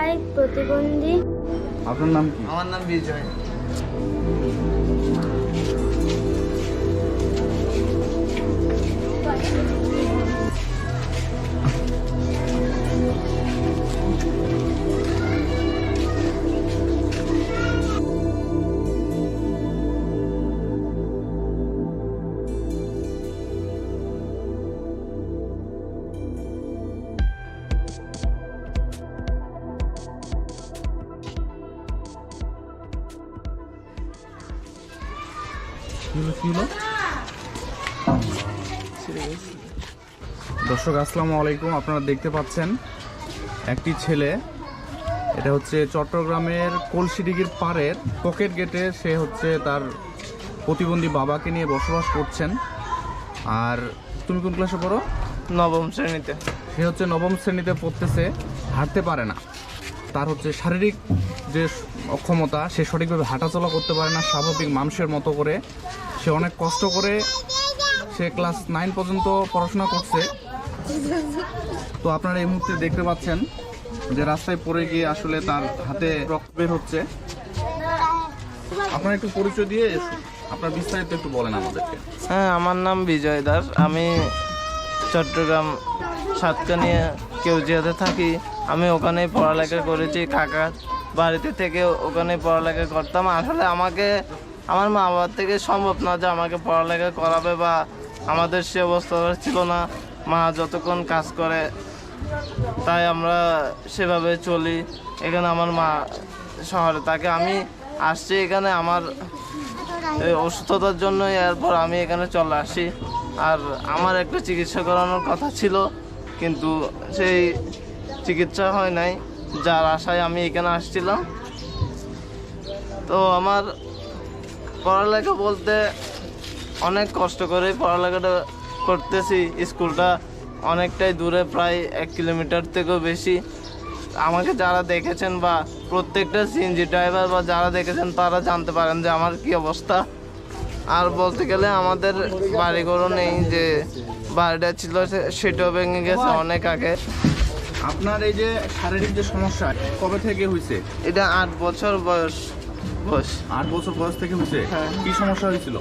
শারীরিক প্রতিবন্ধী। আপনার নাম কি? আমার নাম বিজয়। দর্শক আসসালামু আলাইকুম। আপনারা দেখতে পাচ্ছেন একটি ছেলে, এটা হচ্ছে চট্টগ্রামের কলসিডিগির পাড়ের পকেট গেটে সে হচ্ছে তার প্রতিবন্ধী বাবাকে নিয়ে বসবাস করছেন। আর তুমি কোন ক্লাসে পড়ো? নবম শ্রেণীতে। সে হচ্ছে নবম শ্রেণীতে পড়তেছে, হাঁটতে পারে না। তার হচ্ছে শারীরিক যে অক্ষমতা, সে সঠিকভাবে হাঁটাচলা করতে পারে না স্বাভাবিক মানুষের মতো করে। সে অনেক কষ্ট করে সে ক্লাস 9 পর্যন্ত পড়াশোনা করছে। তো আপনারা এই মুহূর্তে দেখতে পাচ্ছেন যে রাস্তায় পড়ে গিয়ে আসলে তার হাতে রক্ত বের হচ্ছে। আপনারা একটু পরিচয় দিয়ে আপনার বিস্তারিত একটু বলেন আমাদেরকে। হ্যাঁ, আমার নাম বিজয় দাস। আমি চট্টগ্রাম সাতকানিয়া কেউজিয়াতে থাকি। আমি ওখানেই পড়ালেখা করেছি, কাকার বাড়িতে থেকে ওখানেই পড়ালেখা করতাম। আসলে আমার মা বাবার থেকে সম্ভব না যে আমাকে পড়ালেখা করাবে, বা আমাদের সে অবস্থা ছিল না। মা যতক্ষণ কাজ করে তাই আমরা সেভাবে চলি। এখানে আমার মা শহরে থাকে, আমি আসছি এখানে আমার অসুস্থতার জন্য। এরপর আমি এখানে চলে আসি। আর আমার একটা চিকিৎসা করানোর কথা ছিল, কিন্তু সেই চিকিৎসা হয় নাই, যার আশায় আমি এখানে আসছিলাম। তো আমার পড়ালেখা বলতে অনেক কষ্ট করে পড়ালেখাটা করতেছি। স্কুলটা অনেকটাই দূরে, প্রায় 1 কিলোমিটার থেকেও বেশি। আমাকে যারা দেখেছেন বা প্রত্যেকটা সিএনজি ড্রাইভার বা যারা দেখেছেন তারা জানতে পারেন যে আমার কি অবস্থা। আর বলতে গেলে আমাদের বাড়িঘরও নেই, যে বাড়িটা ছিল সেটাও ভেঙে গেছে অনেক আগে। আপনার এই যে শারীরিক যে সমস্যা কবে থেকে হয়েছে? এটা 8 বছর বয়স। 8 বছর বয়স থেকে হয়েছে? হ্যাঁ। কি সমস্যা হয়েছিল?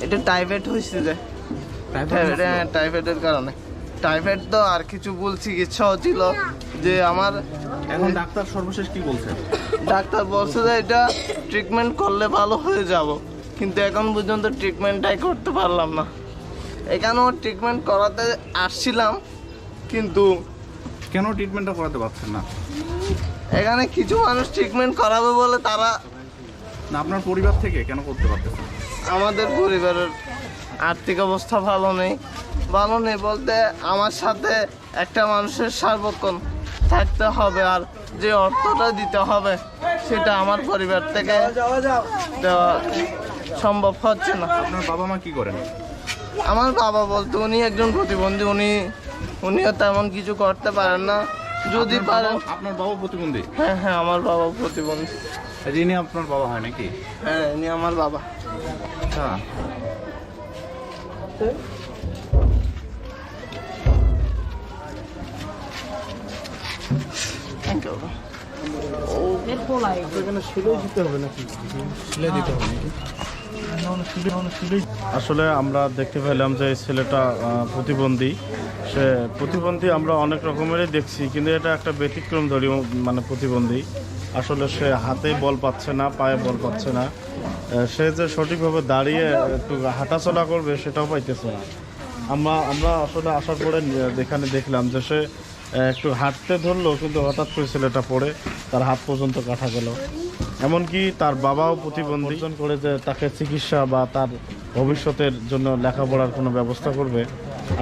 এটা টাইফয়েড হয়েছে, যে টাইফয়েডের কারণে। টাইফয়েড তো আর কিছু ভুল চিকিৎসাও ছিল, যে আমার এখন ডাক্তার সর্বশেষ কি বলছে? ডাক্তার বলছে যে এটা ট্রিটমেন্ট করলে ভালো হয়ে যাব, কিন্তু এখন পর্যন্ত ট্রিটমেন্টটাই করতে পারলাম না। এখানেও ট্রিটমেন্ট করাতে আসছিলাম, কিন্তু কেন ট্রিটমেন্টটা করাতে পারছেন না? এখানে কিছু মানুষ ট্রিটমেন্ট করাবে বলে তারা। না, আপনার পরিবার থেকে কেন করতে পারতেছেন? আমাদের পরিবারের আর্থিক অবস্থা ভালো নেই বলতে আমার সাথে একটা মানুষের সার্বক্ষণ থাকতে হবে, আর যে অর্থটা দিতে হবে সেটা আমার পরিবার থেকে দেওয়া সম্ভব হচ্ছে না। আপনার বাবা মা কি করেন? আমার বাবা বলতে উনি একজন প্রতিবন্ধী, উনিও তেমন কিছু করতে পারেন না। যদি পারেন। আপনার বাবা প্রতিবন্ধী? হ্যাঁ হ্যাঁ, আমার বাবা প্রতিবন্ধী। ইনি আপনার বাবা হয় নাকি? হ্যাঁ, ইনি আমার বাবা। আচ্ছা, আসলে আমরা দেখতে পেলাম যে এই ছেলেটা প্রতিবন্ধী। সে প্রতিবন্ধী আমরা অনেক রকমেরই দেখছি, কিন্তু এটা একটা ব্যতিক্রম ধর্মীয় প্রতিবন্ধী। আসলে সে হাতে বল পাচ্ছে না, পায়ে বল পাচ্ছে না। সে যে সঠিকভাবে দাঁড়িয়ে একটু হাঁটাচলা করবে সেটাও পাইতেছে না। আমরা আসলে আসার পরে এখানে দেখলাম যে সে একটু হাঁটতে ধরলো, কিন্তু হঠাৎ করে ছেলেটা পড়ে তার হাত পর্যন্ত কাটা গেল। এমনকি তার বাবাও প্রতিবন্ধী করে যে তাকে চিকিৎসা বা তার ভবিষ্যতের জন্য লেখাপড়ার কোনো ব্যবস্থা করবে,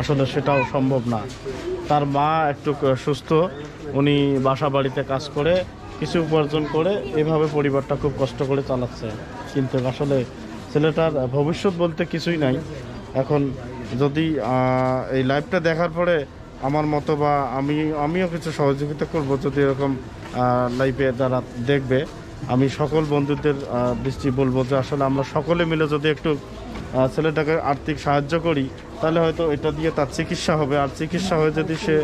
আসলে সেটাও সম্ভব না। তার মা একটু সুস্থ, উনি বাসা বাড়িতে কাজ করে কিছু উপার্জন করে এভাবে পরিবারটা খুব কষ্ট করে চালাচ্ছে। কিন্তু আসলে ছেলেটার ভবিষ্যৎ বলতে কিছুই নাই। এখন যদি এই লাইভটা দেখার পরে আমার মতো বা আমিও কিছু সহযোগিতা করব, যদি এরকম লাইভে যারা দেখবে, আমি সকল বন্ধুদের দৃষ্টি বলবো যে আসলে আমরা সকলে মিলে যদি একটু ছেলেটাকে আর্থিক সাহায্য করি, তাহলে হয়তো এটা দিয়ে তার চিকিৎসা হবে। আর চিকিৎসা হয়ে যদি সে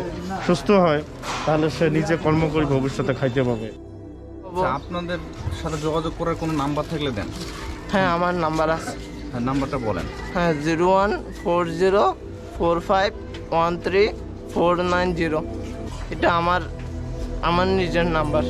সুস্থ হয়, তাহলে সে নিজে কর্ম করে ভবিষ্যতে খাইতে পাবে। আচ্ছা, আপনাদের সাথে যোগাযোগ করার কোনো নাম্বার থাকলে দেন। হ্যাঁ, আমার নাম্বার আছে। হ্যাঁ, নাম্বারটা বলেন। হ্যাঁ, 0140451349 এটা আমার নিজের নাম্বার।